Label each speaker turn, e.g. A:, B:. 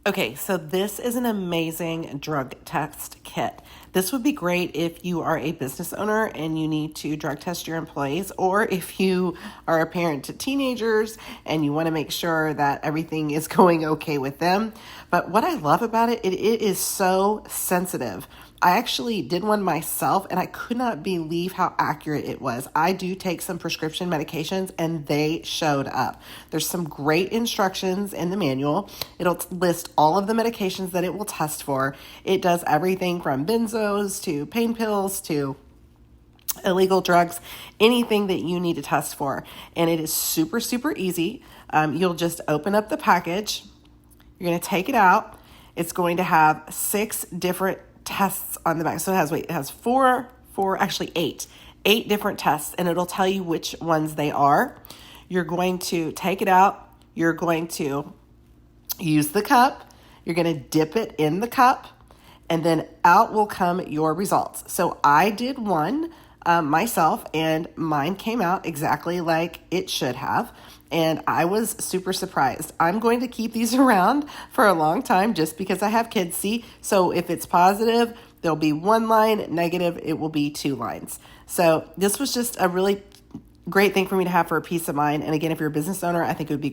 A: Okay, so this is an amazing drug test kit. This would be great if you are a business owner and you need to drug test your employees, or if you are a parent to teenagers and you want to make sure that everything is going okay with them. But what I love about it, it is so sensitive. I actually did one myself and I could not believe how accurate it was. I do take some prescription medications and they showed up. There's some great instructions in the manual. It'll list all of the medications that it will test for. It does everything from benzos to pain pills to illegal drugs, anything that you need to test for. And it is super, super easy. You'll just open up the package. You're going to take it out. It's going to have 6 different tests on the back. So it has eight different tests, and it'll tell you which ones they are. You're going to take it out. You're going to use the cup. You're going to dip it in the cup, and then out will come your results. So I did one myself, and mine came out exactly like it should have. And I was super surprised. I'm going to keep these around for a long time just because I have kids see. So if it's positive, there'll be 1 line, negative, it will be 2 lines. So this was just a really great thing for me to have for a peace of mind. And again, if you're a business owner, I think it would be great.